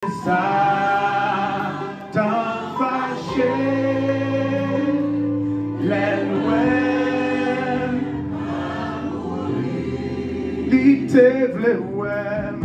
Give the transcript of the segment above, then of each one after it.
Satan fâché, les loin, l'ité vle ouem.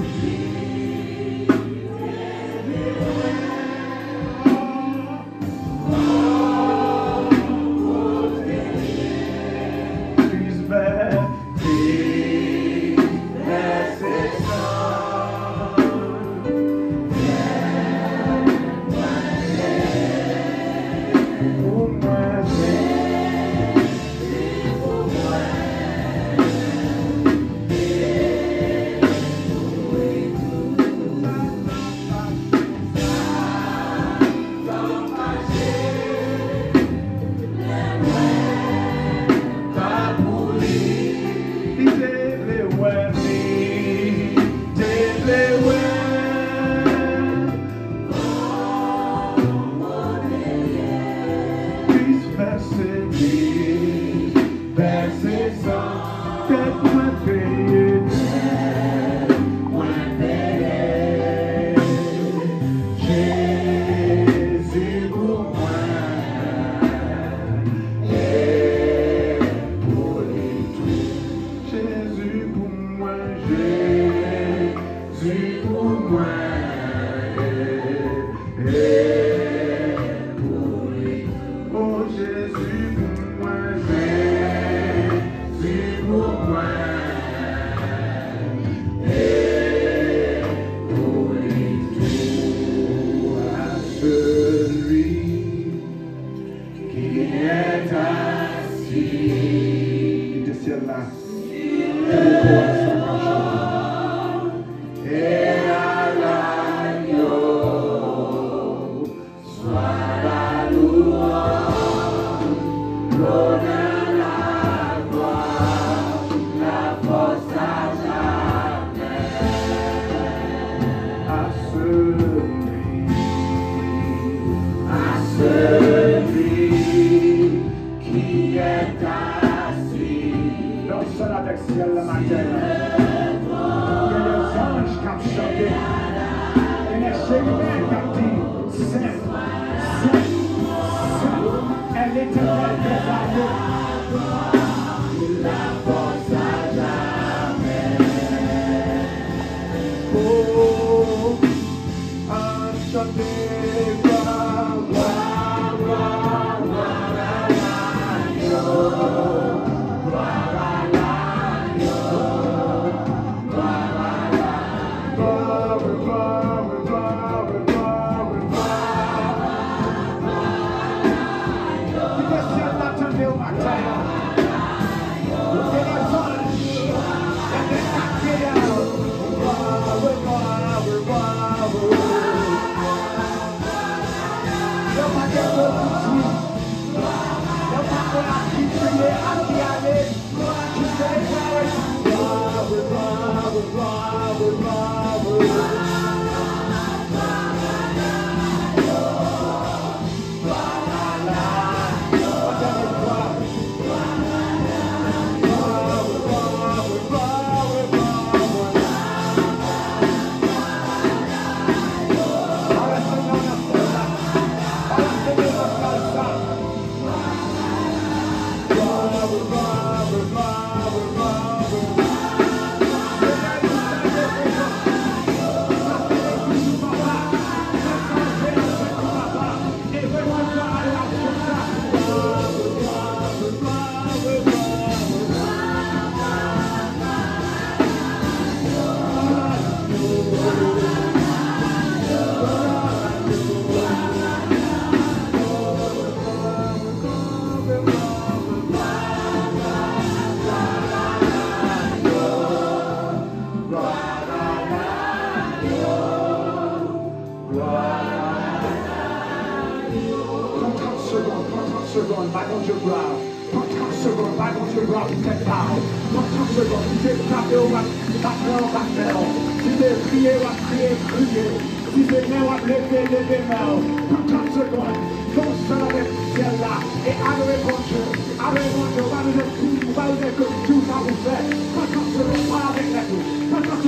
Tout ça vous fait, 50 secondes, pas avec la coupe,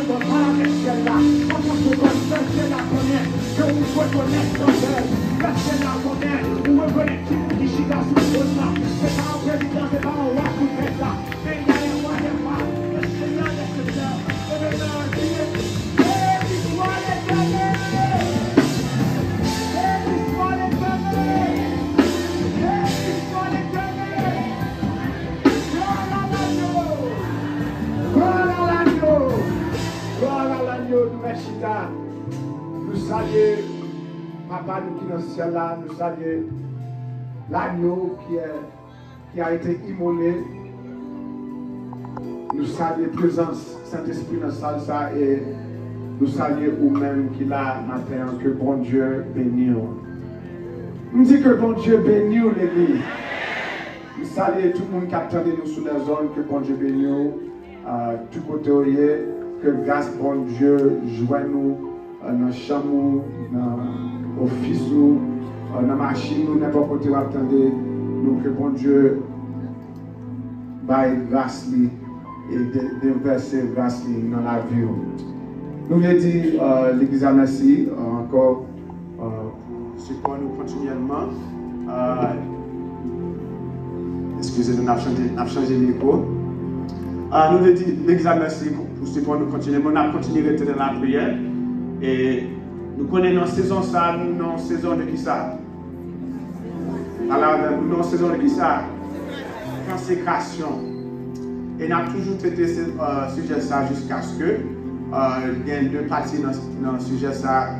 bon, pas avec celle-là. On pense que comme ça, c'est la première. Que vous pouvez connaître son père. Là, c'est la première. Vous reconnaissez qui vous dit chica sous le là. C'est pas un président, c'est pas un roi qui fait ça. Mais il y a les rois, les rois. Le Seigneur, le Seigneur. Et maintenant, Dieu. Et l'histoire est gagnée. Et l'histoire est gagnée. Et l'histoire est gagnée. Gloire à l'agneau. Gloire à l'agneau. Gloire à l'agneau de Meshita. Nous saluons, Papa, nous qui dans le ciel là, nous saluons l'agneau qui a été immolé. Nous saluons la présence Saint-Esprit dans la salle ça et nous saluons vous-même qui là matin, que bon Dieu bénisse. Nous disons que bon Dieu bénisse l'église. Nous saluons tout le monde qui attend nous sur la zone, que bon Dieu bénisse. Tout côté que grâce bon Dieu joigne nous dans la chambre, dans l'office, dans la machine, n'importe où vous attendez, nous que bon Dieu baille grâce et déverser grâce dans la vie. Nous voulons dire l'église à merci encore pour ce qu'on nous continuellement. Excusez-nous, nous avons changé de micro. Nous voulons dire l'église à merci pour ce qu'on nous continuellement. On a continué dans la prière. Et nous connaissons la saison ça, nous dans saison de qui ça? Alors, nous dans saison de qui ça? Consécration. Et nous avons toujours traité ce sujet ça jusqu'à ce que il y ait deux parties dans le sujet ça.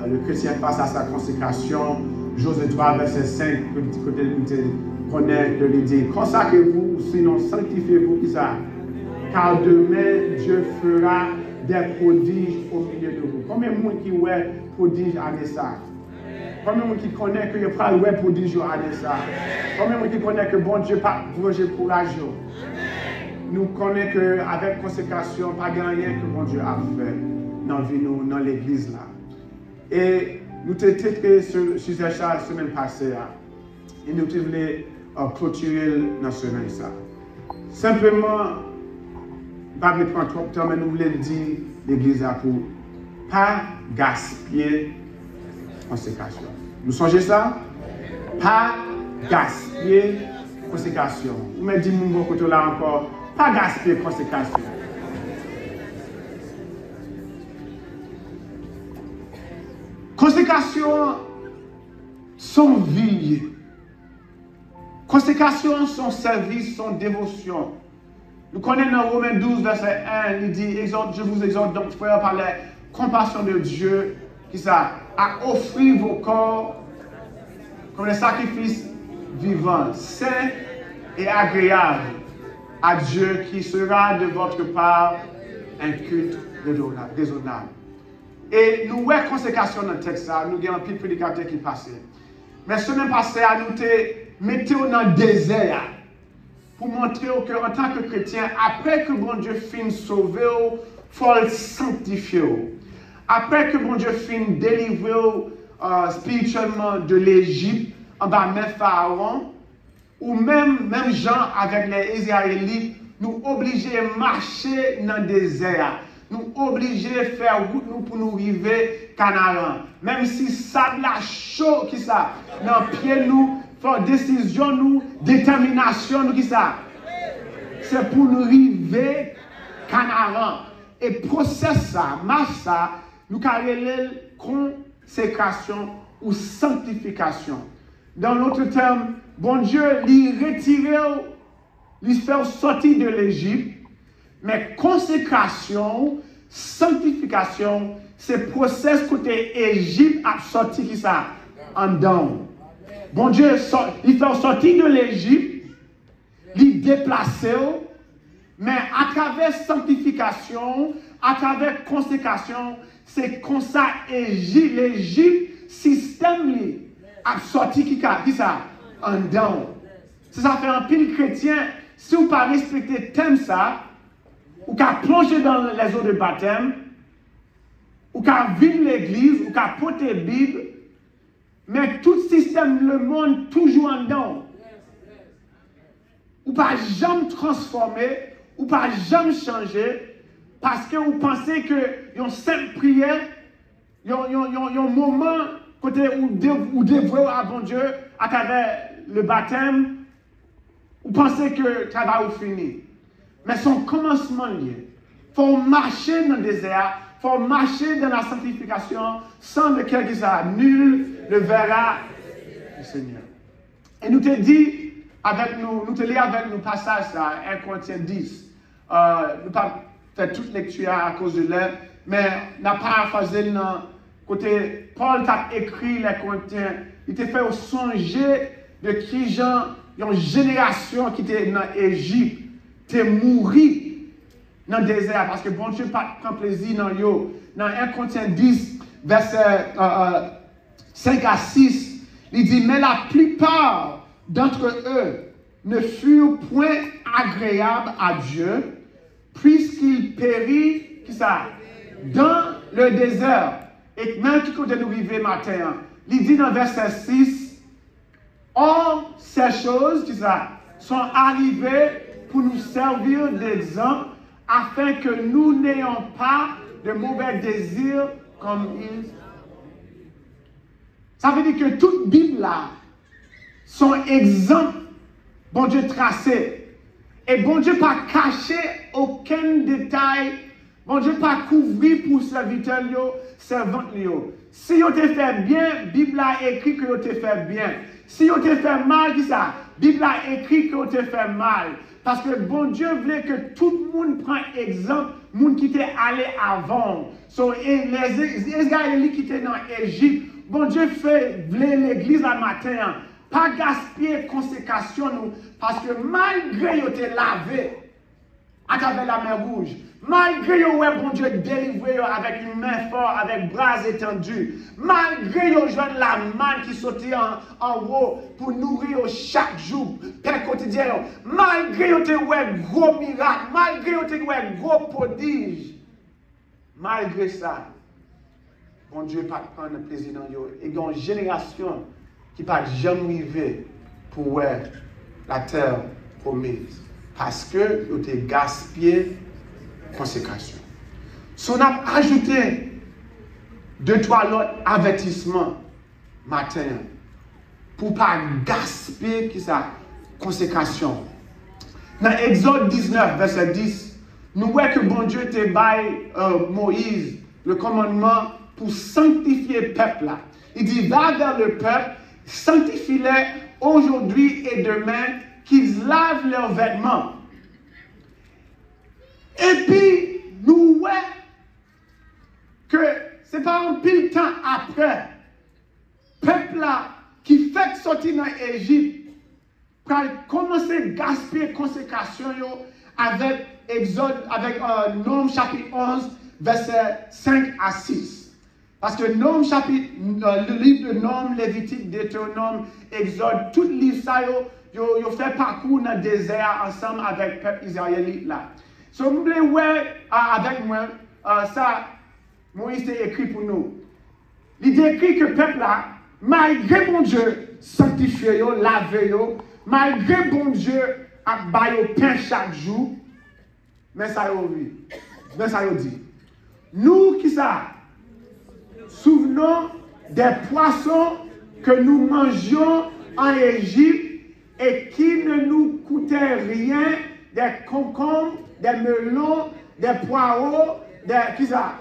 Le chrétien face à sa consécration. Josué 3, verset 5, côté nous connaît de lui dire consacrez-vous, sinon sanctifiez-vous qui ça? Car demain Dieu fera des prodiges au milieu de vous. Combien de monde qui voit prodige à ça? Combien de monde qui connaît que il fera des prodiges à ça? Combien de monde qui connaît que bon Dieu pas projet courage? Nous connaissons qu'avec consécration, pas rien que bon Dieu a fait dans la vie, dans l'église là. Et nous avons traité ce sujet la semaine passée. Et nous voulons clôturer dans la semaine ça. Simplement, pas de prendre trop de temps, mais nous voulons dire l'église pour ne pas gaspiller consécration. Nous songez ça? Pas gaspiller consécration. Vous me dites, mon côté là encore, pas gaspiller consécration. Consécration, son vie. Consécration, son service, son dévotion. Nous connaissons dans Romains 12, verset 1, il dit, je vous exhorte donc, frères, par la compassion de Dieu, qui ça, à offrir vos corps comme des sacrifices vivants, sains et agréables à Dieu, qui sera de votre part un culte raisonnable. Et nous voyons consécration dans le texte, nous avons un petit prédicateur qui passe. Mais ce même passé, nous te mettons dans le désert. Pour montrer qu'en tant que chrétien, après que bon Dieu finisse sauver, il faut le sanctifier. Après que bon Dieu finisse délivrer spirituellement de l'Égypte, en bas même Pharaon, ou même gens avec les Israélites, nous obligés de marcher dans le désert. Nous obligés de faire route pour nous arriver à Canaan. Même si ça la chaud qui ça, dans le pied nous, décision, nous, détermination, nous, qui ça? C'est pour nous arriver Canaan. Et process ça, marche ça, nous carrément consécration ou sanctification. Dans l'autre terme, bon Dieu, lui retirer, lui faire sortir de l'Égypte, mais consécration, sanctification, c'est process côté Égypte a sorti qui ça? En dedans. Bon Dieu, il fait sortir de l'Égypte, il déplace, mais à travers sanctification, à travers consécration, c'est comme ça l'Égypte, système, a sorti qui ça? En dedans. Ça fait un pile chrétien, si vous ne pas respecter le thème ça, ou qu'à plonger dans les eaux de baptême, ou qu'à vivre l'église, ou qu'à porter la Bible, mais tout système, le monde, toujours en dedans. Ou pas jamais transformer, ou pas jamais changer, parce que vous pensez que une simple prière, un moment côté où vous dévouez à bon Dieu à travers le baptême, vous pensez que le travail est fini. Mais son commencement lié. Il faut marcher dans le désert, il faut marcher dans la sanctification, sans lequel qui ça, nul ne verra le Seigneur. Et nous te dit avec nous te lis avec nous passage ça, 1 Corinthiens 10. Nous pas faire toute lecture à cause de l'heure, mais n'a pas paraphrasé dans côté Paul t'a écrit les Corinthiens, il t'a fait songer de qui gens, une génération qui était dans l'Égypte, t'es mouru dans le désert parce que bon Dieu pas prend plaisir dans yo. Dans 1 Corinthiens 10, verset 5 à 6, il dit, mais la plupart d'entre eux ne furent point agréables à Dieu, puisqu'ils périrent, qui ça, dans le désert. Et même qui côté nous vivons matin, il dit dans verset 6, or ces choses, qui ça, sont arrivées pour nous servir d'exemple, afin que nous n'ayons pas de mauvais désirs comme ils. Ça veut dire que toute Bible là sont exemples, bon Dieu tracé. Et bon Dieu pas caché aucun détail, bon Dieu pas couvert pour serviteur yo, servante yo. Si vous te fait bien, Bible a écrit que vous te fait bien. Si vous te fait mal, qui ça? Bible a écrit que vous te fait mal. Parce que bon Dieu voulait que tout le monde prenne exemple, le monde qui était allé avant. Et les Israélites qui étaient dans l'Égypte, bon Dieu voulait l'église le matin, pas gaspiller consécration nous, parce que malgré qu'ils étaient lavés à travers la mer Rouge, malgré que bon Dieu délivré avec une main forte, avec bras étendus, malgré que joué la manne qui sortait en haut pour nourrir chaque jour, père quotidien, malgré que tu as gros miracle, malgré que tu as gros prodige, malgré ça, bon Dieu pas prendre plaisir dans eux. Et il y a une génération qui n'a jamais arrivé pour la terre promise. Parce que vous avez gaspillé consécration. Si on a ajouté 2-3 autres avertissements matin pour ne pas gaspiller ça, consécration. Dans Exode 19, verset 10, nous voyons que bon Dieu te baille Moïse le commandement pour sanctifier le peuple là. Il dit, va vers le peuple, sanctifie-les aujourd'hui et demain, qu'ils lavent leurs vêtements. Et puis, nous voyons que ce n'est pas un pile temps après, le peuple là, qui fait sortir dans l'Égypte, pour commencer à gaspiller gaspiller consécration avec Exode, avec Nom chapitre 11, verset 5 à 6. Parce que Nom chapitre, le livre de Nom, Lévitique, Deutéronome, Exode, tout le livre ça, yo fait parcours dans le désert ensemble avec le peuple israélite là. So, vous voulez voir avec moi, ça, Moïse a écrit pour nous. Il décrit que le peuple là, malgré bon Dieu, sanctifié, lavé, malgré bon Dieu, a baillé au pain chaque jour, mais ça y dit. Nous qui ça, souvenons des poissons que nous mangions en Égypte et qui ne nous coûtaient rien, des concombres, des melons, des poireaux, des qui ça?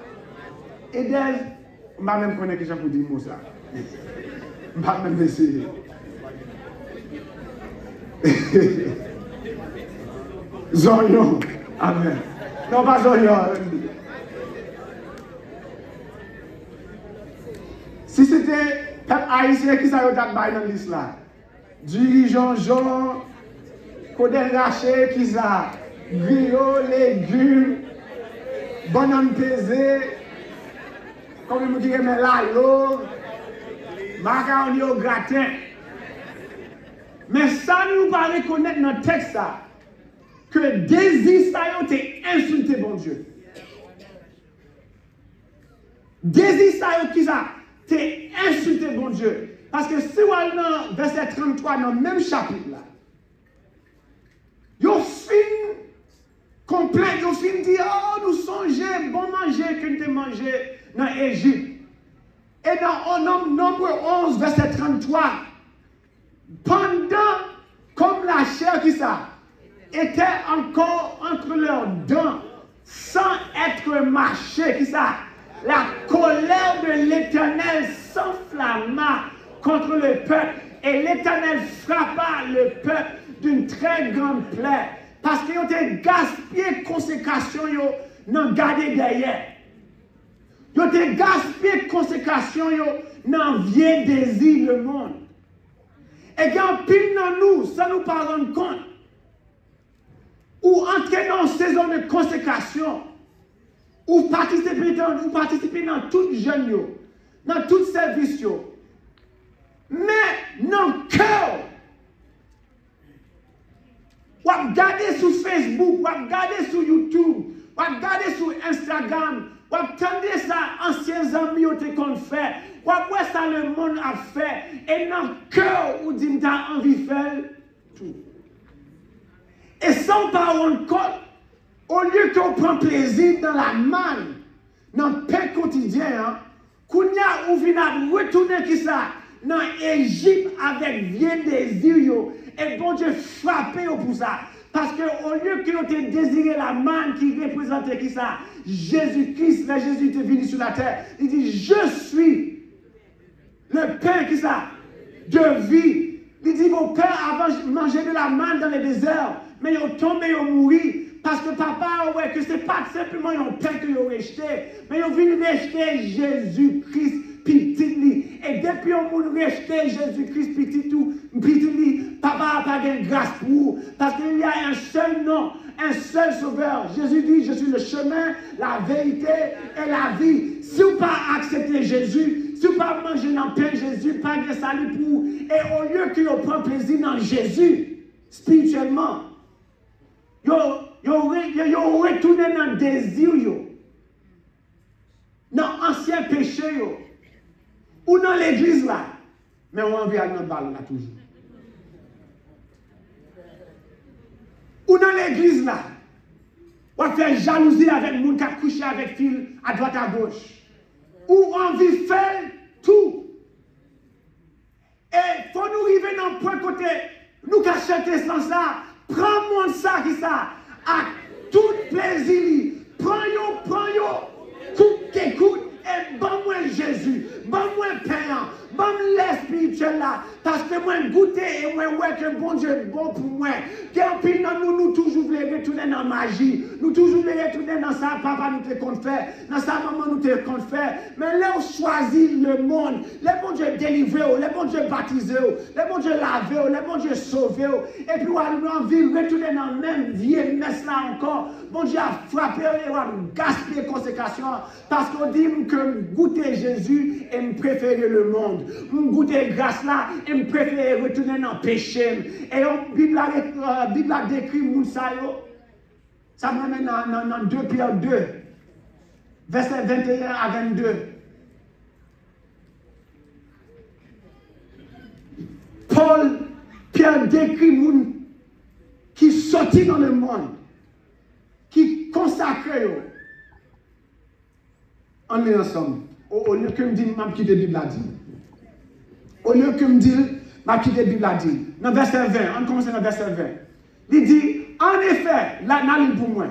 Et des... Je ne vais même connaître que j'ai pour dire mot ça. Je ne vais même essayer. Zorion. Amen. Non, pas Zorion. Si c'était peuple haïtien qui s'est dans la liste là, dirigeant Jean, Codel Raché, qui ça, griot, légumes, banane pesée, comme vous dirait, mais l'eau, macaroni au gratin. Mais ça ne nous pas reconnaître dans le texte ça, que désir ça a insulté bon Dieu. Désir ça qui ça? T'es insulté bon Dieu. Parce que si on est dans verset 33, dans le même chapitre là, yo fin complet, ils fin dit, oh, nous songeons, bon manger que nous avons mangé dans l'Égypte. Et dans Nombre 11, verset 33, pendant, comme la chair qui ça, était encore entre leurs dents, sans être mâchée, qui ça, la colère de l'Éternel s'enflamma contre le peuple, et l'Éternel frappa le peuple d'une très grande plaie, parce qu'ils ont gaspillé consécration, ils ont gardé derrière. Ils ont gaspillé consécration, ils ont vieux désir le monde. Et quand pile dans nous, ça nous pas rendre compte, ou entrer dans une saison de consécration, ou participer dans tout jeune, dans tout service, mais dans le cœur, ou regarder sur Facebook, ou regarder sur YouTube, ou regarder sur Instagram, ou attendre ça, anciens amis qu'on fait, ou voir ça le monde a fait, et dans le cœur, ou dit t'as envie de faire tout. Et sans pas rendre compte, au lieu qu'on prend plaisir dans la manne, dans le pain quotidien, qu'on y a ou vient retourner qui ça, dans l'Égypte avec vieux désir, et bon Dieu frappé pour ça. Parce qu'au lieu que tu désiré la manne qui représentait qui ça, Jésus-Christ, là Jésus était venu sur la terre, il dit, je suis le pain qui ça, de vie. Il dit, vos pères avant manger de la manne dans le désert, mais ils ont tombé, ils ont mouru. Parce que papa, ouais, que ce n'est pas simplement un pain qu'ils ont rejeté, mais ils ont venu rejeter Jésus-Christ, petit. Et depuis on a rejeté Jésus-Christ, petit, papa n'a pas de grâce pour vous. Parce qu'il y a un seul nom, un seul sauveur. Jésus dit, je suis le chemin, la vérité et la vie. Si vous n'avez pas accepté Jésus, si vous n'avez pas mangé dans le pain de Jésus, pas de salut pour vous. Et au lieu que vous preniez plaisir dans Jésus, spirituellement, vous retournez dans le désir, dans l'ancien péché, ou dans l'église là. Mais on envie à notre balle là toujours. Ou dans l'église là, on fait jalousie avec le monde qui a couché avec fil à droite à gauche. Ou on veut faire tout. Et il faut nous arriver dans le point côté, nous qui chanter sans ça, prends-moi ça qui ça, à tout plaisir. Prends-yo, écoute, et bon-moi Jésus, bon-moi Père, bon-moi l'espirituel là, parce que moi goûter et moi ouais que bon Dieu est bon pour moi. Puis nous toujours voulons retourner dans la magie, nous toujours voulons retourner dans ça, papa nous te compte faire, dans ça maman nous te compte faire. Mais là on choisit le monde, les bon Dieu délivré, les bon Dieu baptisé, les bon Dieu lavé, les bon Dieu sauvé, et puis on a envie de retourner dans la même vieille messe là encore. Bon Dieu a frappé et on a gaspillé les conséquences parce qu'on dit que goûter Jésus et me préférer le monde. Goûter grâce là et me préférer retourner dans le péché. Et la Bible a décrit ça m'amène dans 2 Pierre 2, verset 21 à 22. Pierre décrit moun qui sortit dans le monde, qui consacré. On est ensemble. Au lieu que me dit, je quitte la Bible a dit. Au lieu que me dit, je quitte la Bible a dit. Dans verset 20, on commence dans verset 20. Il dit, en effet, là, n'a pour moi.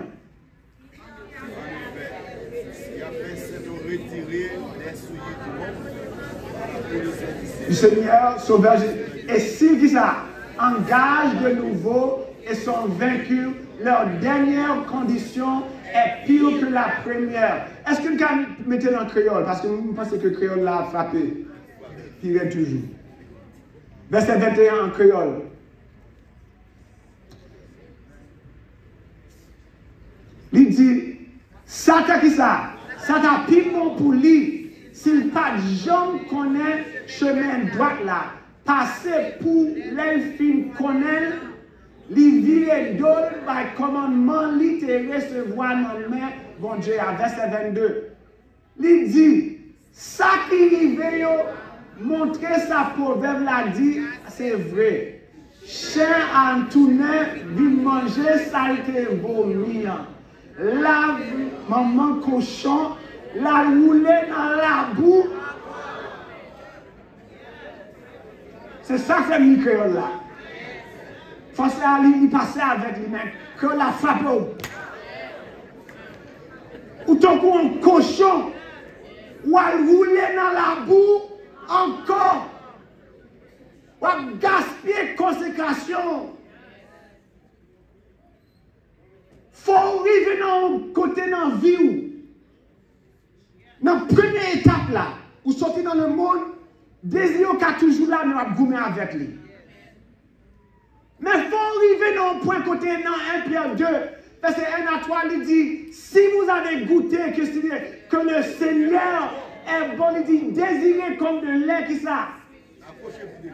Du Seigneur, sauveur Jésus. Et s'ils disent ça, engagent de nouveau et sont vaincus, leur dernière condition est pire que la première. Est-ce que vous pouvez mettre dans le créole? Parce que vous pensez que le créole l'a frappé. Pire toujours. Verset 21 en créole. Il dit, Satan qui ça? Satan pire bon pour lui. S'il pas jamais connaît chemin droit là, passer pour l'elfine connaît, li vire d'ol par commandement, li te recevoir dans le main, bon Dieu, à verset 22. Il dit, ça qui rive yo, montrer sa proverbe l'a dit, c'est vrai. chien à tourner, vient manger, ça a été vomi. La maman cochon, la rouler dans la boue. C'est ça que fait le créole là. Faut aller passer avec lui-même. Que la frappe. Ou tant qu'on cochon, ou à rouler dans la boue, encore. Ou à gaspiller consécration. Faut arriver dans côté dans la vie. Dans la première étape là, ou sortir dans le monde, désir qu'a toujours là, mais on va gommer avec lui. Mais il faut arriver dans le point côté dans 1 Pierre 2, verset 1 à 3, il dit, si vous avez goûté que le Seigneur est bon, il dit, désirez comme de lait qui ça,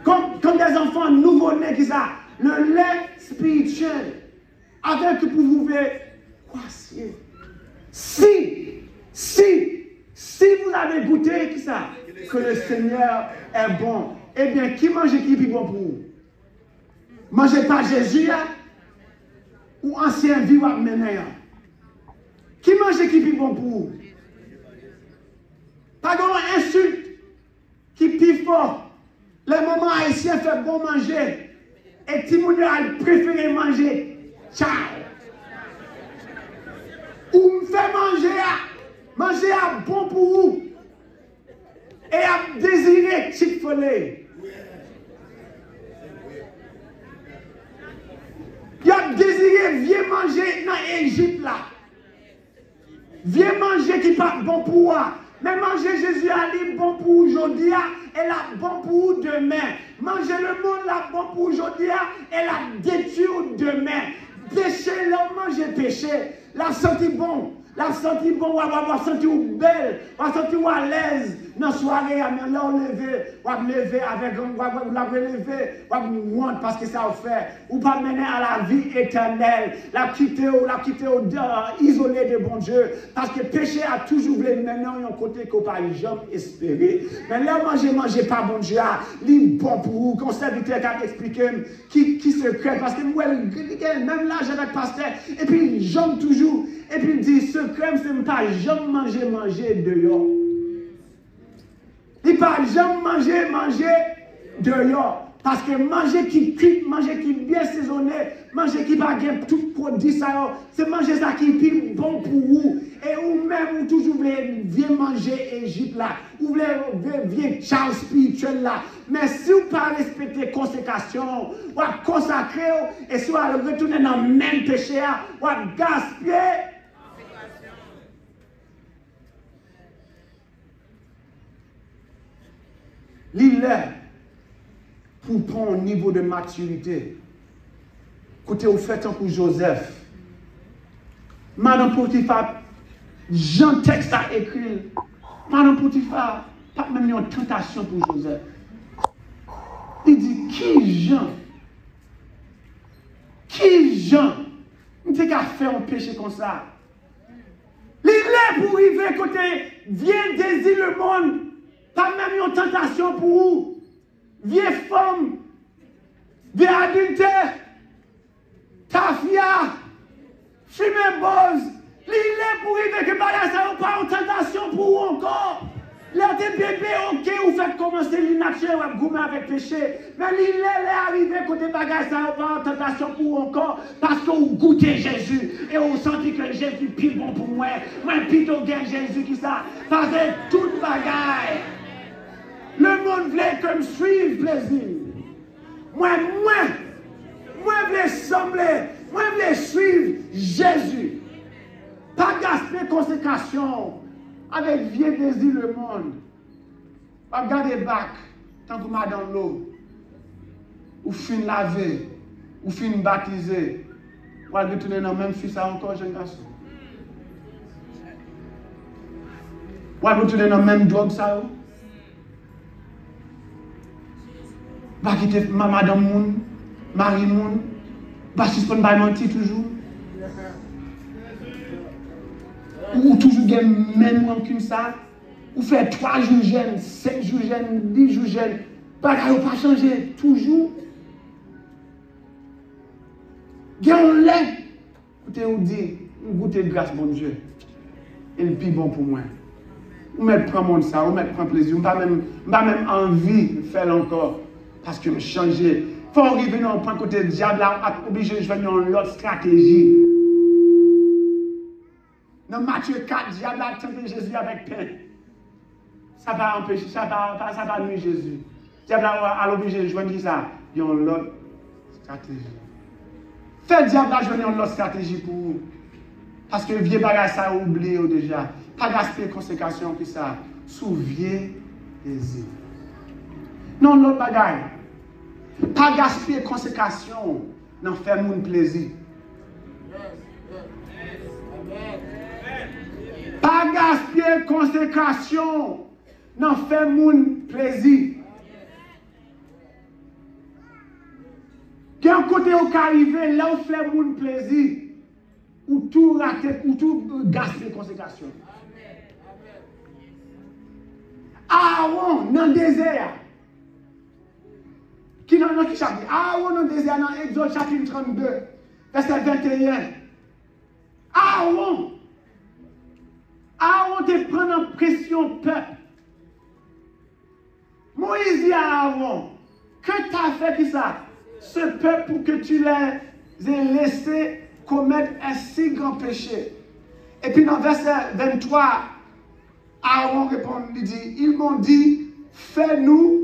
comme des enfants nouveau-nés qui ça, le lait spirituel, avec que vous pouvez croissier. Si vous avez goûté qui ça, que le Seigneur est bon, eh bien, qui mange qui est bon pour vous? Mangez pas Jésus ou ancien vie ou mener. Qui mange qui est bon pour vous? Pas d'insulte qui est fort. Les mamans haïtiens font bon manger et Timounio a préféré manger. Ciao. Ou me fait manger à bon pour vous et à désirer Chick-fil-A. Il a désiré, viens manger dans l'Égypte là. Viens manger qui n'est pas bon pour moi. Mais manger Jésus a dit bon pour aujourd'hui et là bon pour demain. Manger le monde là bon pour aujourd'hui et là détruire demain. Péché, là manger péché. La senti bon. La senti bon, on va sentir belle, on va sentir à l'aise dans la soirée, mais là on va lever avec, on va relever, on va monter parce que ça a fait. Ou pas mener à la vie éternelle, la quitter isolé de bon Dieu, parce que péché a toujours voulu maintenant un côté qu'on n'a pas jamais espéré. Mais là manger pas bon Dieu, il bon pour vous, qu'on serviteur qui a expliqué qui se crée, parce que moi, même là j'ai avec pasteur, et puis j'aime toujours. Et puis il dit, ce crème, c'est pas jamais manger dehors. Il pas jamais manger dehors. Parce que manger qui cuit, manger qui bien saisonné, manger qui pas bien tout produit ça, c'est manger ça qui est bon pour vous. Et ou même, vous toujours voulez bien manger Égypte là, ou voulez bien Charles spirituel là. Mais si vous pas respecter consécration, ou consacrer, et si vous retourner dans le même péché, ou gaspiller, l'île pour prendre un niveau de maturité. Côté au fait pour Joseph. Madame Potiphar, Jean texte a écrit. Madame Potiphar, pas même une tentation pour Joseph. Il dit, qui Jean? Il dit qu'à faire un péché comme ça. L'île pour arriver côté, viens désir le monde. Pas même une tentation pour vous. Vieille femme, vieille adultère, tafia, fumer bose. L'île pour arriver que ça n'a pas une tentation pour vous encore. Là, des bébés, ok, vous faites commencer l'inaction, vous goûter avec péché. Mais l'île est arrivé côté bagage, ça n'a pas une tentation pour vous encore. Parce que vous goûtez Jésus. Et vous sentez que Jésus est plus bon pour moi. Moi, plutôt bien Jésus qui ça. Parce que toute bagaille. Le monde voulait comme suivre plaisir. Moi, voulais sembler. Moi, voulais suivre Jésus. Pas gaspiller consécration avec vieux désir le monde. Pas garder bac tant que m'a dans l'eau. Ou fin laver. Ou fin baptiser. Ou aller retourner dans le même fils encore, jeune garçon. Ou aller retourner dans le même drogue ça. Pas quitter madame moun, mari moun, pas suspendre pas mentir toujours. Ou toujours gagner même comme ça. Ou faire 3 jours jeûne, 5 jours jeûne, 10 jours jeûne. Pas changer toujours. Gagne lait. Écoutez, on dit, goûtez grâce, bon Dieu. Et le plus bon pour moi. Ou me prend mon ça, ou me prend plaisir. Je n'ai pas même envie de faire encore. Parce que me changer. Il faut arriver dans un point côté le diable, là, obligé de jouer dans l'autre stratégie. Dans Matthieu 4, le diable a tenté Jésus avec pain. Ça va empêcher, ça va nuire Jésus. Le diable a obligé de jouer ça. Il y a une autre stratégie. Fait le diable a joué dans l'autre stratégie pour vous. Parce que le vieux bagage, ça a oublié déjà. Pas gaspiller conséquences que ça. Souviez plaisir. Non, l'autre bagage. Pas gaspiller conséquences, non faire mon plaisir. Pas gaspiller conséquences, non faire mon plaisir. Qu'un côté où arrivé, là où fait mon plaisir, ou tout rater, ou tout gaspiller conséquences. Aaron, dans le désert. Qui dans le chapitre? Aaron dans le désert, dans Exode chapitre 32, verset 21. Aaron te prend en pression peuple. Moïse dit à Aaron, que tu as fait qui ça? Ce peuple pour que tu les aies laissés commettre un si grand péché. Et puis dans verset 23, Aaron répond, il dit, ils m'ont dit, fais-nous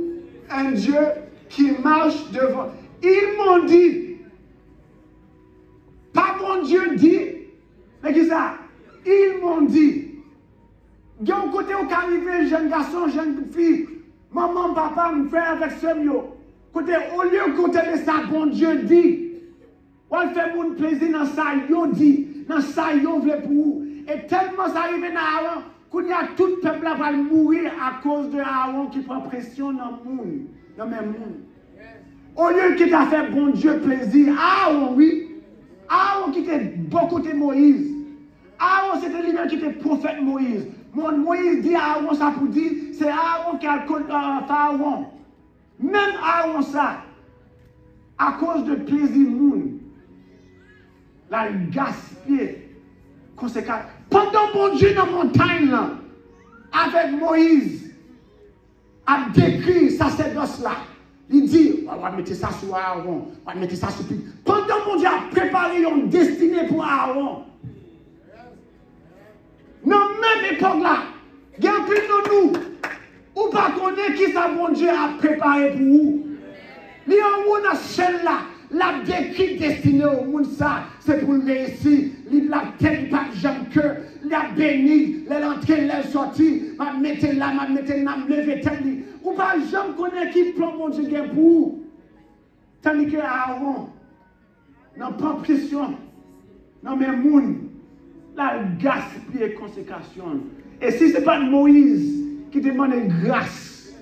un Dieu qui marche devant. Ils m'ont dit, pas mon Dieu dit, mais qui ça? Ils m'ont dit. Il y a un côté où arrivé, jeune garçon, jeune fille, maman, papa, me fait avec ce mieux. Côté, au lieu côté de ça, bon Dieu dit, on fait mon plaisir dans ça, yo dit, dans ça, yo veut pour vous. Et tellement ça arrive dans Aaron, qu'il y a tout le peuple va mourir à cause de Aaron qui prend pression dans le monde, dans le même monde. Au lieu qu'il t'a fait bon Dieu plaisir, Aaron, oui, Aaron qui était bon côté Moïse. Aaron, c'était lui-même qui était prophète Moïse. Moïse dit à Aaron ça pour dire, c'est Aaron qui a le compte Pharaon. Même Aaron ça, à cause de plaisir monde, la gaspille, conséquent. Pendant mon Dieu dans la montagne, là, avec Moïse, a décrit sacerdoce là, il dit, on va mettre ça sur Aaron, on va mettre ça sur lui. Pendant mon Dieu a préparé une destinée pour Aaron. Dans la même époque là, il y a un peu de nous, ou pas connaître qui ça mon Dieu a préparé pour vous. Il y a un monde dans chaîne là, la décrit destinée au monde ça, c'est pour le réussir. Il la tête pas jamais que, la béni, l'entrée, la sortie, m'a mettre là, m'a mettre là, m'a lever tête. Ou pas jamais connaître qui plan mon Dieu pour vous. Tandis que Aaron, n'a pas pression, non mais monde. La gaspille conséquence. Et si ce n'est pas Moïse qui demande grâce,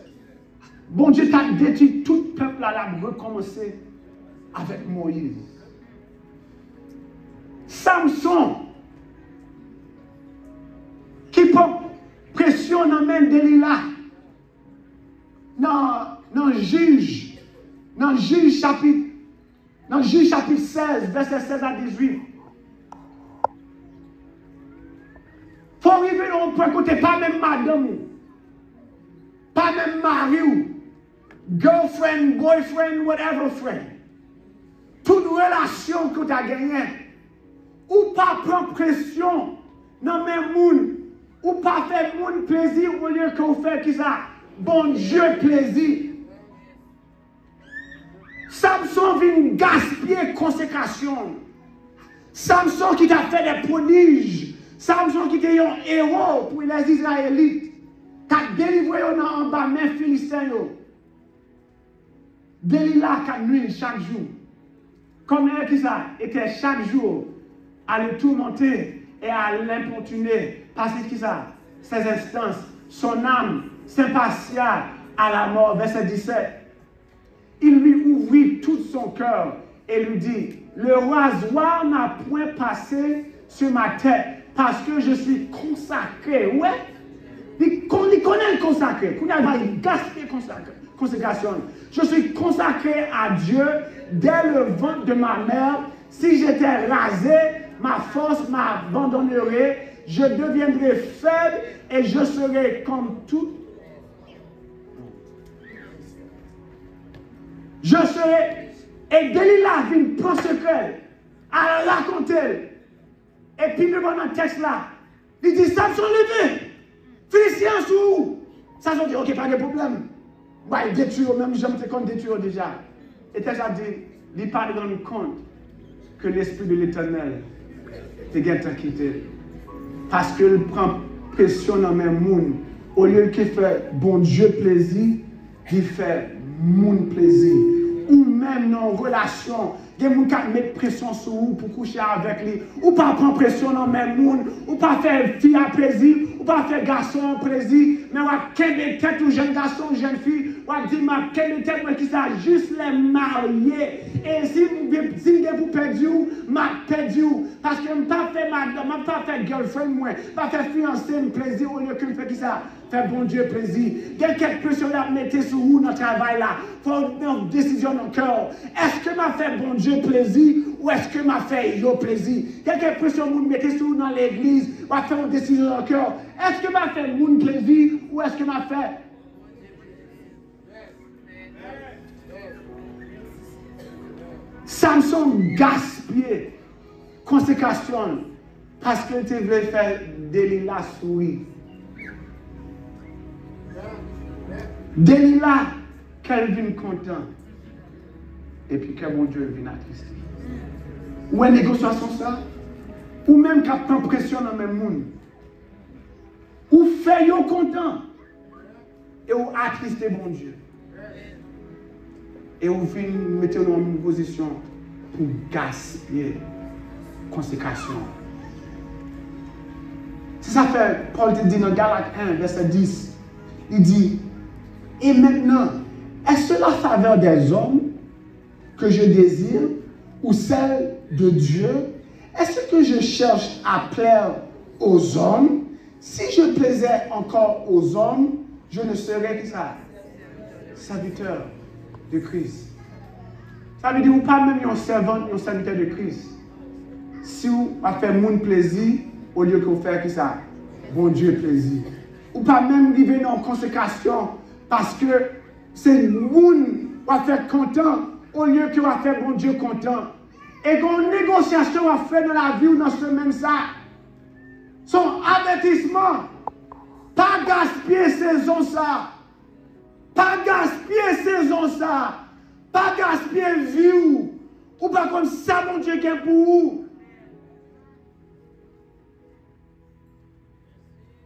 bon Dieu t'a détruit tout le peuple à la recommencer avec Moïse. Samson, qui porte pression dans la main de Delilah, dans Juge chapitre 16, verset 16 à 18. Il faut arriver dans un point côté, pas même madame, pas même mari, girlfriend, boyfriend, whatever friend. Toute relation que tu as gagnée, ou pas prendre pression dans même monde, ou pas faire monde plaisir au lieu que vous faites qui ça, bon Dieu plaisir. Samson vient gaspiller consécration. Samson qui t'a fait des prodiges. Samson qui était un héros pour les Israélites, qui a délivré en bas main Philistins. Delilah qui a nuit chaque jour. Comme elle qui ça était chaque jour à le tourmenter et à l'importuner. Parce que ça, ses instances, son âme s'impatiente à la mort. Verset 17. Il lui ouvrit tout son cœur et lui dit, le rasoir n'a point passé sur ma tête. Parce que je suis consacré. Ouais. Il connaît le consacré. Il gaspille consécration. Je suis consacré à Dieu dès le ventre de ma mère Si j'étais rasé, ma force m'abandonnerait, je deviendrais faible et je serais comme tout. Je serais. Et Delilah vient prendre secret, à raconter. Et puis, le bon dans le texte là, il dit Samson levé, Philistien sous. Samson dit ok, pas de problème. Bah, il détruit, même j'aime te compte détruire déjà. Et le texte a dit il n'a pas rendu compte que l'esprit de l'Éternel te gagne quitté. Parce qu'il prend pression dans mes mouns. Au lieu qu'il fait bon Dieu plaisir, il fait moun plaisir. Ou même dans une relation, il y a des gens qui mettent pression sur vous pour coucher avec lui. Ou pas prendre pression dans mes mouns. Ou pas faire fille à plaisir. Ou pas faire garçon à plaisir. Mais ou quel est tête ou jeune garçon ou jeune fille. Ou dire quel est tête qui ça juste les marier. Et si vous perdez, m'a perdu. Parce que je ne pas fait girlfriend, moi. Pas fait fiancé, plaisir au lieu que je fais qui ça. Fait bon Dieu plaisir. Il y a quelques pressions à mettre sur vous dans le travail là. Il faut une décision dans le cœur. Est-ce que m'a fait bon Dieu plaisir ou est-ce que m'a fait yo plaisir? Il y a quelques pressions à mettre sur vous dans l'église. Ou à faire une décision dans le cœur. Est-ce que m'a fait mon plaisir ou est-ce que m'a fait. Samson gaspillé consécration parce qu'il voulait faire Delilah sourire. Delilah, qu'elle vient content. Et puis que mon Dieu vient attristé. Ou une négociation ça, ou même qu'elle prend pression dans le même monde. Ou fait yo content. Et ou attristé mon Dieu. Et vous venez mettre dans une position pour gaspiller consécration. C'est ça fait, Paul te dit dans Galates 1, verset 10, il dit, et maintenant, est-ce la faveur des hommes que je désire ou celle de Dieu? Est-ce que je cherche à plaire aux hommes? Si je plaisais encore aux hommes, je ne serais que ça, serviteur de Christ. Ça veut dire, ou pas même un servant, un serviteur de Christ. Si vous faites mon plaisir, au lieu que vous faites ça, bon Dieu plaisir. Ou pas même vivre dans une consécration, parce que c'est moun qui va faire content, au lieu que va faire bon Dieu content. Et qu'on négociation va faire dans la vie ou dans ce même ça. Son avertissement, pas gaspiller saison ça. Pas gaspiller saison ça. Pas gaspiller vie ou pas comme ça mon Dieu qui est pour vous.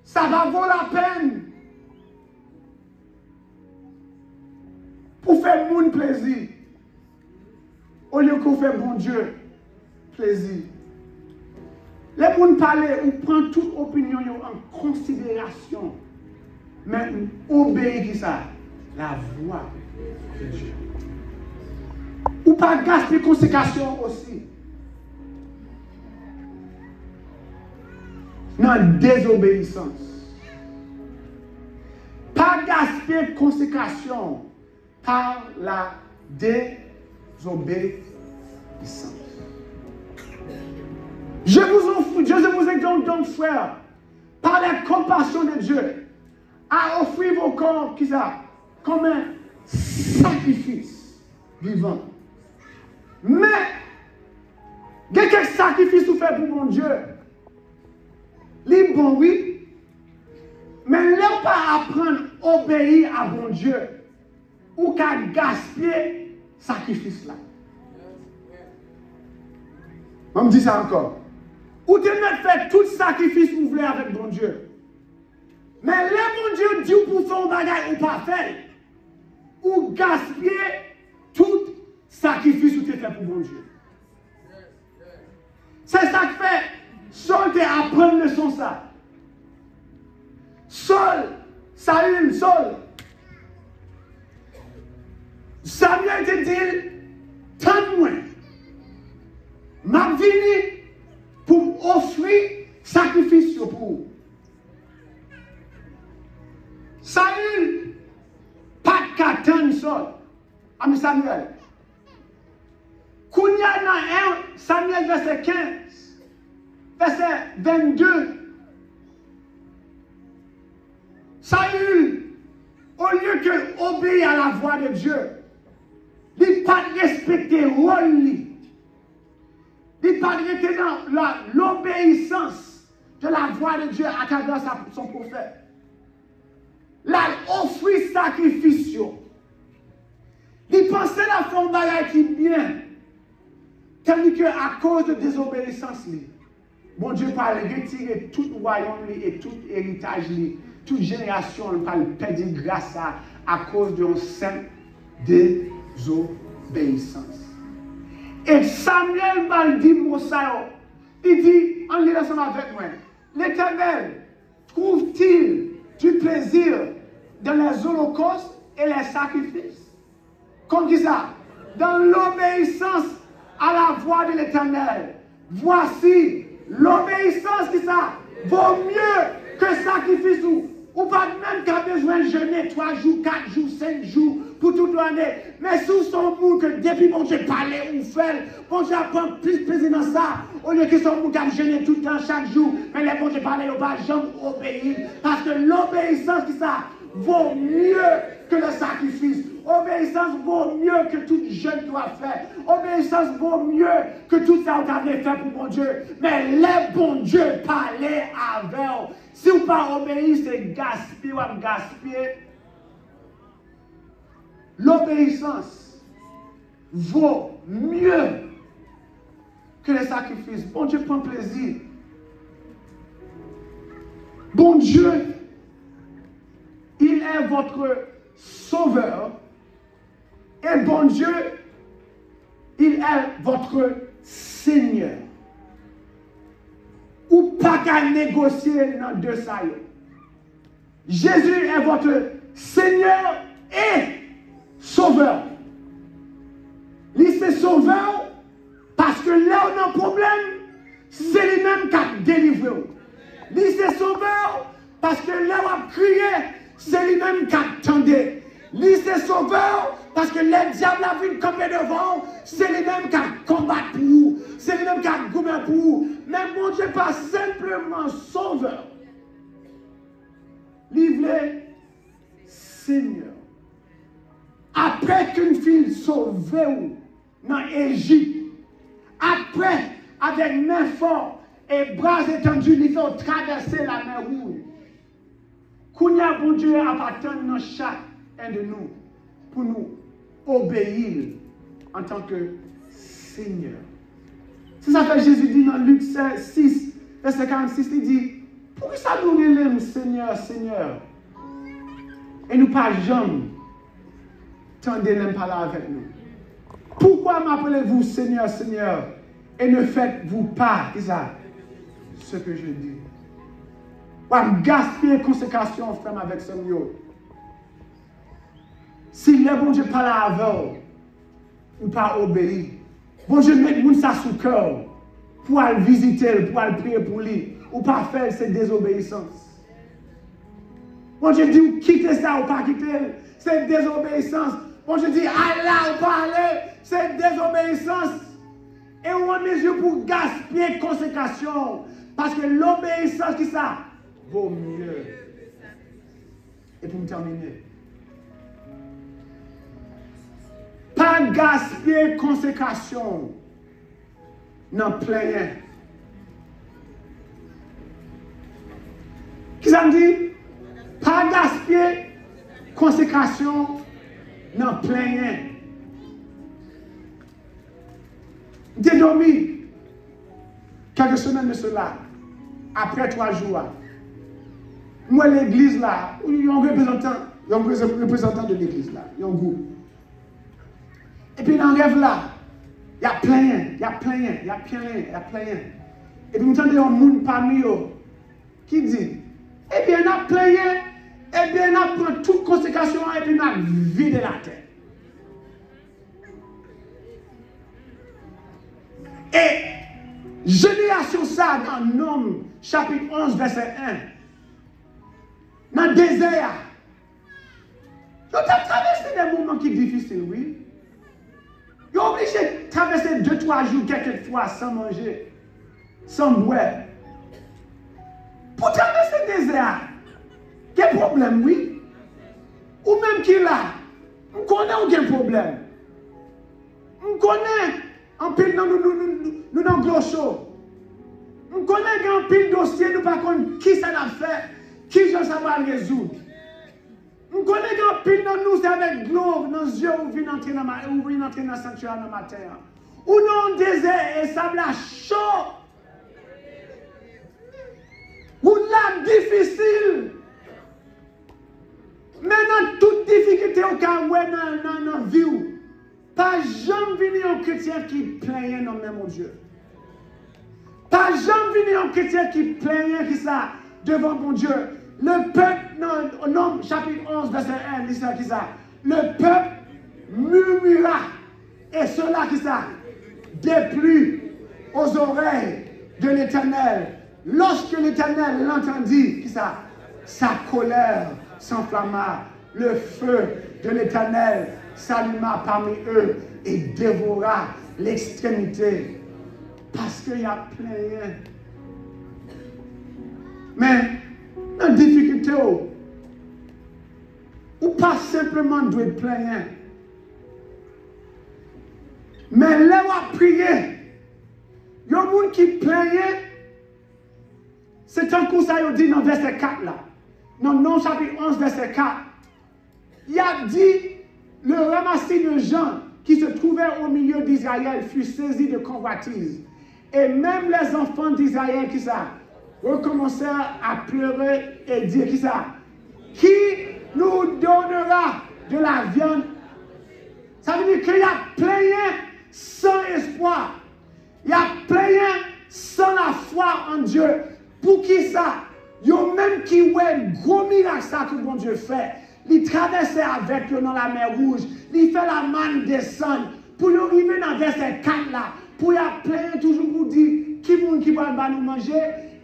Ça va vaut la peine pour faire mon plaisir au lieu qu'on fait bon Dieu plaisir. Les gens parlent ou prennent toute opinion en considération, mais obéir qui ça, la voix de Dieu. Ou pas gaspiller consécration aussi. Dans désobéissance. Pas gaspiller consécration par la désobéissance. Je vous exhorte donc, frère, par la compassion de Dieu, à offrir vos corps qui ça, comme un sacrifice vivant. Mais, il y a quelques sacrifices vous faites pour mon Dieu. Les bons, oui. Mais ne pas apprendre à obéir à mon Dieu. Ou qu'à gaspiller sacrifice là. On me dit ça encore. Ou de mettre faire tout sacrifice que vous voulez avec mon Dieu. Mais le bon Dieu dit pour faire un bagage ou pas faire. Ou gaspiller tout sacrifice que vous avez fait pour mon Dieu. C'est ça que fait. Saul te apprendre le son ça. Saul, Saül, Saul. Samuel te dit, tente-moi. M'a venu pour offrir sacrifice pour vous. Saül, pas qu'attendre Saul. Ami Samuel. Kounya dans 1 Samuel verset 15, verset 22. Saül, au lieu que obéir à la voix de Dieu, il n'a pas respecté le rôle. Il n'a pas été dans l'obéissance de la voix de Dieu à travers son prophète. Là, il offrit sacrifice. Il pensait la forme de qui bien. Tandis qu'à cause de désobéissance, bon Dieu parle retirer tout royaume et tout héritage, toute génération, on parle perdre grâce à cause d'une simple désobéissance. Et Samuel m'a dit, il dit, en lisant ensemble avec moi, l'Éternel trouve-t-il du plaisir dans les holocaustes et les sacrifices? Comme dit ça, dans l'obéissance à la voix de l'Éternel. Voici l'obéissance qui ça vaut mieux que sacrifice ou pas même qu'à besoin de jeûner 3 jours, 4 jours, 5 jours pour toute l'année. Mais sous son monde que depuis mon Dieu parlait ou fait, bon Dieu prend plus plaisir dans ça. Au lieu que son monde qui a jeûné tout le temps, chaque jour, mais les bon Dieu parlait, il ne va jamais obéir. Parce que l'obéissance qui ça vaut mieux que le sacrifice. Obéissance vaut mieux que tout jeûne doit faire. Obéissance vaut mieux que tout ça vous avez fait pour mon Dieu. Mais les bons dieux parlaient avec vous. Si vous ne pas obéir, c'est gaspiller ou gaspiller. L'obéissance vaut mieux que les sacrifices. Bon Dieu prend plaisir. Bon Dieu, il est votre sauveur. Et bon Dieu, il est votre Seigneur. Ou pas qu'à négocier dans deux salles. Jésus est votre Seigneur et Sauveur. Il est sauveur parce que là on a un problème, c'est lui-même qui a délivré. Il est sauveur parce que là on a crié, c'est lui-même qui attendait. Il est sauveur parce que le diable a vu camper devant, c'est lui-même qui a combattu pour vous, c'est lui-même qui a gouverné pour vous. Mais mon Dieu pas simplement sauveur. Il est Seigneur. Après qu'une fille sauvée dans l'Égypte, après, avec main forte et bras étendus, il faut traverser la mer rouge. Kounya, bon Dieu, appartient dans chacun de nous pour nous obéir en tant que Seigneur. C'est ça que Jésus dit dans Luc 6, verset 46, il dit, pourquoi ça nous relève Seigneur, Seigneur? Et nous pas jamais tendez même pas là avec nous. Pourquoi m'appelez-vous Seigneur, Seigneur, et ne faites-vous pas ce que je dis? Ou à gaspiller consécration frère avec ce mieux. Si le bon Dieu parle avec vous, ou pas obéir, bon Dieu met moun ça sous cœur pour aller visiter, pour aller prier pour lui, ou pas faire cette désobéissance. Bon Dieu dit quittez ça ou pas quitter, c'est désobéissance. Bon Dieu dit allez là ou pas aller, c'est désobéissance. Et on a mesure pour gaspiller consécration. Parce que l'obéissance qui ça vaut mieux. Et pour me terminer. Pas gaspiller consécration. Non, plein. Qui ça me dit? Pas gaspiller consécration. Non, plein. J'ai dormi quelques semaines de cela, après 3 jours. Moi, l'église là, il y a un représentant de l'église là, il y a un groupe. Et puis dans le rêve là, il y a plein. Et puis nous entendons un monde parmi eux qui dit, eh bien, on a plein, eh bien, on a pris toute consécration et puis on a vidé la terre. Et génération ça dans Nom chapitre 11 verset 1. Dans le désert. Ils ont traversé des moments qui sont difficiles, oui. Ils ont obligé de traverser 2-3 jours quelquefois sans manger, sans boire. Pour traverser le désert, quel problème, oui? Ou même qui là, on connaît aucun problème. On connaît en pile nous dans glosso. On connaît en pile dossier, nous par contre qui ça a fait, qui ça va résoudre. On connaît en pile dans nous, c'est avec gloire dans les yeux où vient entrer dans le sanctuaire dans le matin. Ou dans le désert et ça bla chaud. Ou là difficile. Mais dans toute difficulté au cas où dans la vie, pas jamais venir un chrétien qui plaignait dans le même Dieu. Pas jamais venir un chrétien qui plaignait qui ça devant mon Dieu. Le peuple, au nom chapitre 11, verset 1, dit ça qui ça. Le peuple murmura et cela qui ça déplut aux oreilles de l'Éternel. Lorsque l'Éternel l'entendit, qui ça, sa colère s'enflamma, le feu de l'Éternel s'alluma parmi eux et dévora l'extrémité. Parce qu'il y a plein. Mais, dans la difficulté, ou pas simplement doit plaindre. Mais là, on a prié. Il y a des gens qui plaignent. C'est un coup ça dit dans verset 4 là. Dans non chapitre 11, verset 4. Il a dit, le ramassis de gens qui se trouvaient au milieu d'Israël fut saisi de convoitise. Et même les enfants d'Israël qui ça recommencèrent à pleurer et dire qui ça? Qui nous donnera de la viande? Ça veut dire qu'il y a plein sans espoir. Il y a plein sans la foi en Dieu. Pour qui ça? Il y a même qui ouais gros miracle ça que bon Dieu fait. Il traverse avec eux dans la mer Rouge. Il fait la manne descendre. Pour y arriver dans verset 4 là. Pour y avoir plein toujours pour dire qui va nous manger.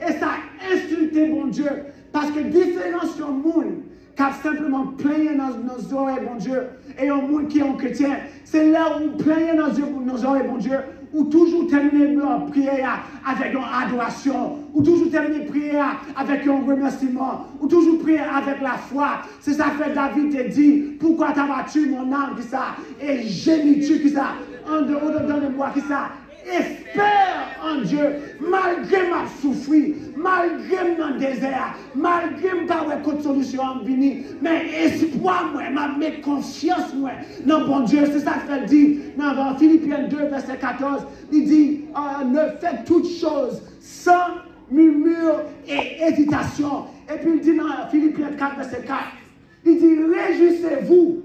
Et ça insulté bon Dieu. Parce que différence sur le monde qui a simplement plein dans nos oreilles bon Dieu. Et un monde qui est un chrétien. C'est là où plein dans nos oreilles bon Dieu. Ou toujours terminer la prière avec une adoration, ou toujours terminer la prière avec un remerciement, ou toujours prier avec la foi. C'est ça que David te dit, pourquoi t'as battu mon âme qui ça, et gémis-tu qui ça, en dehors de moi qui ça. Espère en Dieu, malgré ma souffrir, malgré mon désert, malgré ma pas solution en venir, mais espoir moi, ma mettre confiance moi dans bon Dieu. C'est ça qu'il dit dans Philippiens 2, verset 14. Il dit, ne faites toutes choses sans murmure et hésitation. Et puis il dit dans Philippiens 4, verset 4, il dit, réjouissez-vous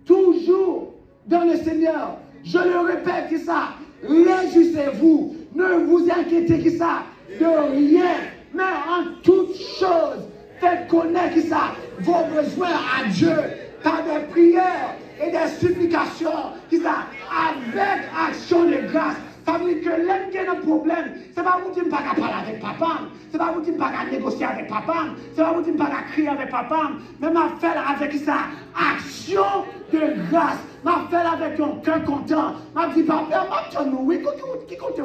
toujours dans le Seigneur. Je le répète, qui ça? Réjouissez-vous, ne vous inquiétez qui ça de rien, mais en toutes choses, faites connaître qui ça vos besoins à Dieu par des prières et des supplications qui ça avec action de grâce. Ça veut dire que l'homme qui a un problème, c'est pas vous dire pas qu'à parler avec papa, c'est pas vous dire pas qu'à négocier avec papa, c'est pas vous dire pas qu'à crier avec papa, mais m'a fait avec ça action de grâce. M'a fait avec un cœur content. M'a dit papa, m'a dit oui, qui compte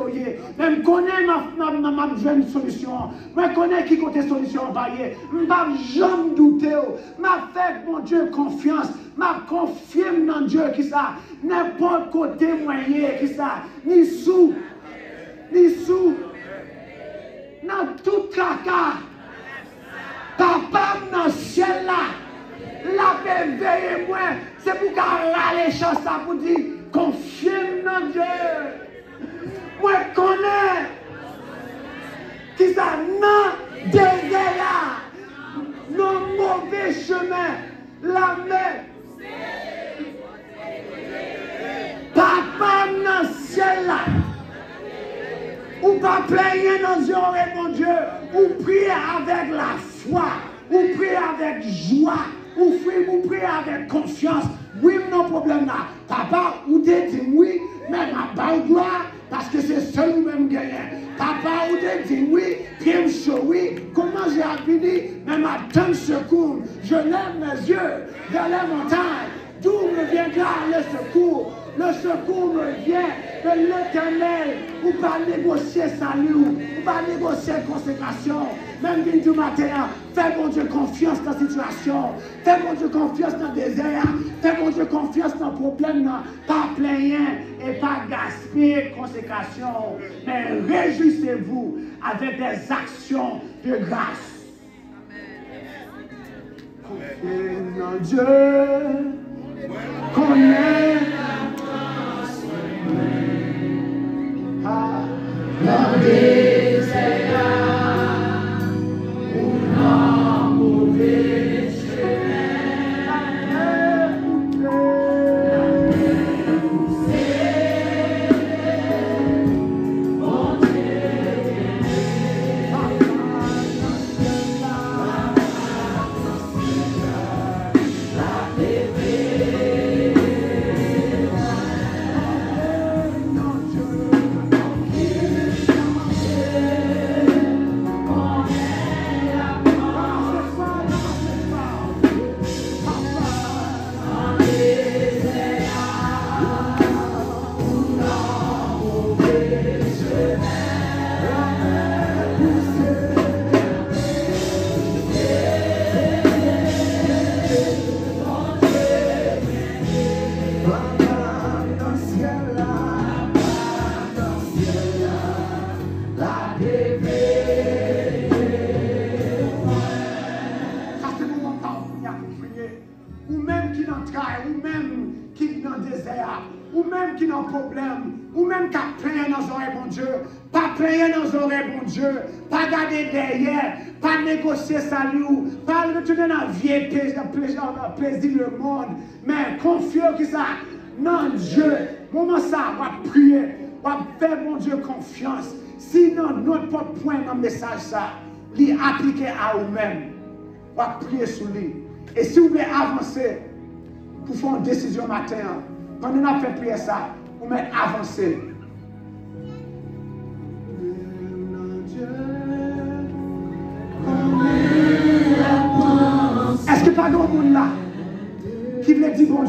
mais je connais ma une solution. Je connais qui compte solution variée. M'a jamais douté. M'a fait mon Dieu confiance. M'a confié dans Dieu qui ça n'importe côté moyen qui ça ni sous dans tout caca. Papa dans le ciel là, la paix veille moi, c'est pour qu'elle les choses ça pour dire confiez dans Dieu. Moi connais qui ça non désert là, non mauvais chemin, la main. Papa dans le ciel là, ou pas plaigner dans Dieu, mon Dieu, ou prier avec la foi, ou prier avec joie, ou prier avec confiance. Oui, non problème là. Papa, ou te dit oui, mais ma balle gloire, parce que c'est seul nous-mêmes gagnant. Papa, ou te dit oui, puis je oui, comment j'ai fini, mais ma donne secours. Je lève mes yeux vers les montagnes. D'où me viendra le secours? Le secours me vient de l'Éternel. Ou pas négocier salut, ou pas négocier consécration. Même du matin, fais mon Dieu confiance dans la situation. Fais mon Dieu confiance dans le désert. Fais mon Dieu confiance dans le problème. Pas plein et pas gaspiller consécration. Mais réjouissez-vous avec des actions de grâce. Confiez en Dieu. Connais la désert ou la mauvaise ou même qui n'en travaille, ou même qui n'en désert, ou même qui n'en problème, ou même qui a plein dans nos oreilles, bon Dieu, pas plein dans nos oreilles, bon Dieu, pas garder derrière, pas négocier salut, pas retourner dans la vieille plaisir le monde, mais confier que ça, non Dieu, moment ça, on va prier, on va faire mon Dieu confiance, sinon notre point dans le message ça, l'y appliquer à vous-même, on va prier sur lui. Et si vous voulez avancer pour faire une décision matin, quand on a fait prier ça, vous mettez avancer. Est-ce que pas grand monde là qui veut dire bon Dieu?